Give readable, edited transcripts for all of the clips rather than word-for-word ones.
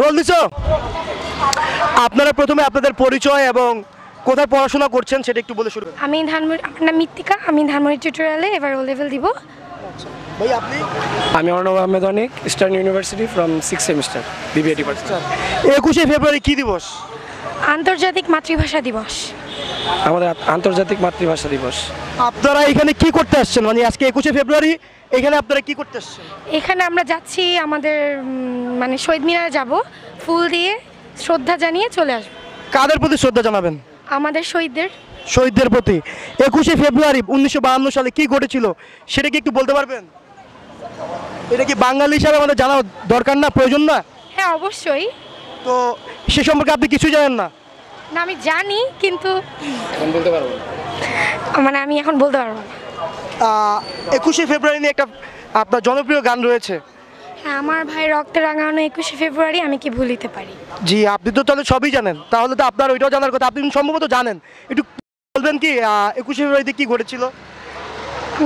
Role দিছো? আপনারা প্রথমে আপনাদের পরিচয় এবং কোথায় পড়াশোনা করছেন সেটা একটু বলে শুরু করুন। আমি ধানমন্ডি, আমার নাম মৃত্তিকা, আমি ধানমন্ডি টিউটোরিয়ালে এবার ও লেভেল দিব। ভাই আপনি? আমি Arnab Ahmed Anik, eastern university from 6th semester, BBA department. 21শে ফেব্রুয়ারি কি দিবস? আন্তর্জাতিক মাতৃভাষা দিবস। আমাদের আন্তর্জাতিক মাতৃভাষা দিবস। আপনারা এখানে কি করতে আসছেন, মানে আজকে 21শে ফেব্রুয়ারি এখানে আপনারা কি করতে আসছেন? এখানে আমরা যাচ্ছি আমাদের মানে শহীদ মিনারে যাব, ফুল দিয়ে শ্রদ্ধা জানিয়ে চলে আসব। কাদের প্রতি শ্রদ্ধা জানাবেন? আমাদের শহীদদের। শহীদদের প্রতি। 21শে ফেব্রুয়ারি 1952 সালে কি ঘটেছিল সেটা কি একটু বলতে পারবেন? এটা কি বাঙালি হিসাবে আমাদের জানা দরকার না, প্রয়োজন না? হ্যাঁ অবশ্যই। তো সে সম্পর্কে আপনি কিছু জানেন না? না আমি জানি কিন্তু এখন বলতে পারবো না। মানে আমি এখন বলতে পারবো না। 21শে ফেব্রুয়ারি নিয়ে একটা আপনার জনপ্রিয় গান রয়েছে। হ্যাঁ, আমার ভাই রক্তে রাঙানো 21শে ফেব্রুয়ারি আমি কি ভুলিতে পারি। জি, আপনি তো তাহলে সবই জানেন, তাহলে তো আপনার ওইটাও জানার কথা, আপনি সম্ভবত জানেন। একটু বলবেন কি 21শে ফেব্রুয়ারিতে কি ঘটেছিল?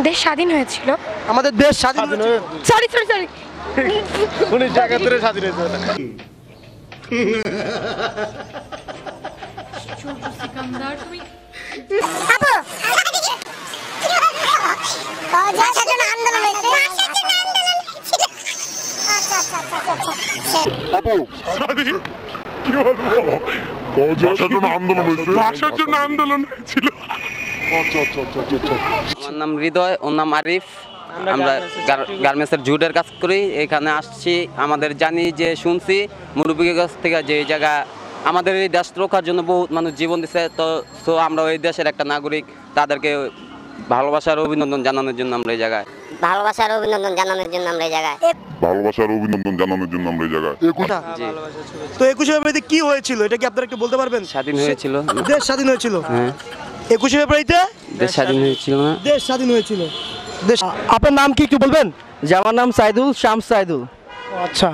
দেশ স্বাধীন হয়েছিল। আমাদের দেশ স্বাধীন হয়েছিল। সরি সরি সরি 1971 স্বাধীন হয়েছিল। ভাষার জন্য আন্দোলন হয়েছিল। আমার নাম হৃদয়, ওর নাম আরিফ। আমরা গার্মেন্টসের জুটের কাজ করি। এখানে আসছি, আমাদের জানি যে শুনছি মুরব্বীর কাছ থেকে যে এই জায়গা আমাদের এই দেশ রক্ষার জন্য বহুত মানুষ জীবন দিচ্ছে। তো আমরা ওই দেশের একটা নাগরিক, তাদেরকে ভালোবাসার অভিনন্দন জানানোর জন্য আমরা এই জায়গায়। ভালোবাসার অভিনন্দন জানানোর জন্য আমরা এই জায়গায়। ভালোবাসার অভিনন্দন জানানোর জন্য আমরা এই জায়গায়। জি। তো 21শে ফেব্রুয়ারিতে কি হয়েছিল এটা কি আপনারা একটু বলতে পারবেন? স্বাধীন হয়েছিল। দেশ স্বাধীন হয়েছিল। হ্যাঁ, 21শে ফেব্রুয়ারিতে দেশ স্বাধীন হয়েছিল না? দেশ স্বাধীন হয়েছিল। দেশ। আপনার নাম কি একটু বলবেন? যে আমার নাম সাইদুল, শামস সাইদুল। আচ্ছা,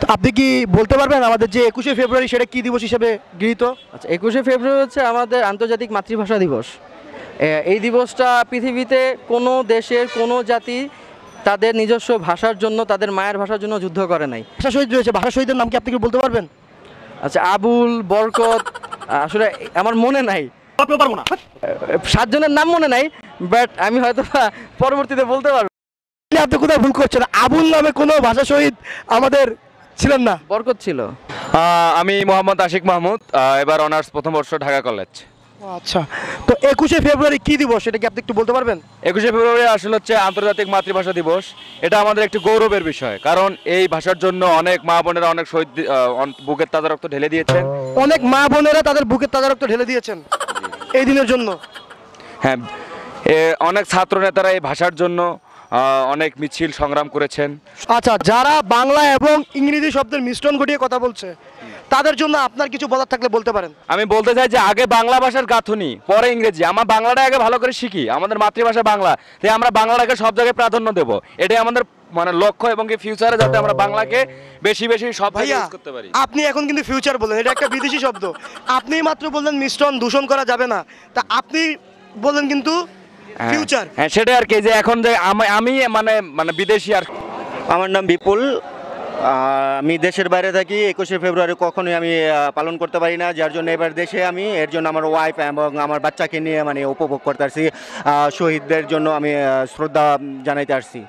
তো আপনি কি বলতে পারবেন আমাদের যে 21শে ফেব্রুয়ারি সেটা কি দিবস হিসেবে গৃহীত? আচ্ছা, 21শে ফেব্রুয়ারি হচ্ছে আমাদের আন্তর্জাতিক মাতৃভাষা দিবস। এই দিবসটা পৃথিবীতে কোনো দেশের কোনো জাতি তাদের নিজস্ব ভাষার জন্য, তাদের মায়ের ভাষার জন্য যুদ্ধ করে নাই। ভাষা শহীদ রয়েছে, ভাষা শহীদের নাম কি আপনি কি বলতে পারবেন? আচ্ছা, আবুল, বরকত, আসলে আমার মনে নাই, 7 জনের নাম মনে নাই, বাট আমি হয়তো পরবর্তীতে বলতে পারবো। আপনি কোথায় ভুল করছেন? আবুল নামে কোনো ভাষা শহীদ আমাদের ছিলেন না। বরকত ছিল। আমি মোহাম্মদ আশিক মাহমুদ, এবার অনার্স প্রথম বর্ষ, ঢাকা কলেজ। আচ্ছা, তো 21শে ফেব্রুয়ারি কি দিবস সেটা কি আপনি একটু বলতে পারবেন? 21শে ফেব্রুয়ারি আসলে হচ্ছে আন্তর্জাতিক মাতৃভাষা দিবস। এটা আমাদের একটি গৌরবের বিষয়, কারণ এই ভাষার জন্য অনেক মা বোনেরা অনেক শহীদ, বুকের তাজা রক্ত ঢেলে দিয়েছেন। অনেক মা বোনেরা তাদের বুকের তাজা রক্ত ঢেলে দিয়েছেন এই দিনের জন্য। হ্যাঁ, অনেক ছাত্র নেতারা এই ভাষার জন্য অনেক মিছিল সংগ্রাম করেছেন। আচ্ছা, যারা বাংলা এবং ইংরেজি শব্দের মিশ্রণ ঘটিয়ে কথা বলছে তাদের জন্য আপনার কিছু বলার থাকলে বলতে পারেন। আমি বলতে চাই যে আগে বাংলা ভাষার গাঁথনি, পরে ইংরেজি। আমার বাংলাটা আগে ভালো করে শিখি, আমাদের মাতৃভাষা বাংলা, তাই আমরা বাংলাটাকে সব জায়গায় প্রাধান্য দেব। এটাই আমাদের মানে লক্ষ্য, এবং কি ফিউচারে যাতে আমরা বাংলাকে বেশি বেশি সব ভাইয়া ইউজ করতে পারি। আপনি এখন কিন্তু ফিউচার বলেন, এটা একটা বিদেশি শব্দ। আপনি মাত্র বললেন মিশ্রণ দূষণ করা যাবে না, তা আপনি বলেন কিন্তু ফিউচার। হ্যাঁ, সেটাই আর কি, যে এখন যে আমি মানে মানে বিদেশি আর। আমার নাম বিপুল, আমি দেশের বাইরে থাকি। 21শে ফেব্রুয়ারি কখনোই আমি পালন করতে পারি না, যার জন্য এবার দেশে আমি, এর জন্য আমার ওয়াইফ এবং আমার বাচ্চাকে নিয়ে মানে উপভোগ করতে আসছি। শহীদদের জন্য আমি শ্রদ্ধা জানাইতে আসছি।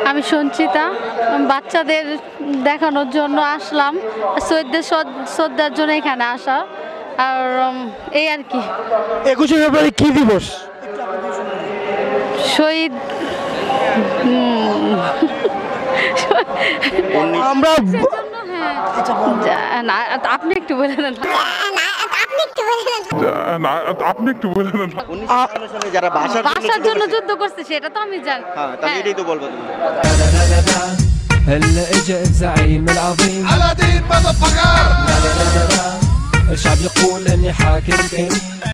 আমি সঞ্চিতা, বাচ্চাদের দেখানোর জন্য আসলাম, শহীদদের শ্রদ্ধার জন্য এখানে আসা, আর এই আর কি। 21শে ফেব্রুয়ারি কি দিবস? শহীদ আমরা না, আপনি একটু বলে দেন। আপনি একটু বলে দেন। যারা ভাষার জন্য যুদ্ধ করছে সেটা তো আমি জানি। হ্যাঁ, তাহলে এটাই তো বলবো। هلا اجا الزعيم العظيم على دين الشعب يقول اني حاكم كريم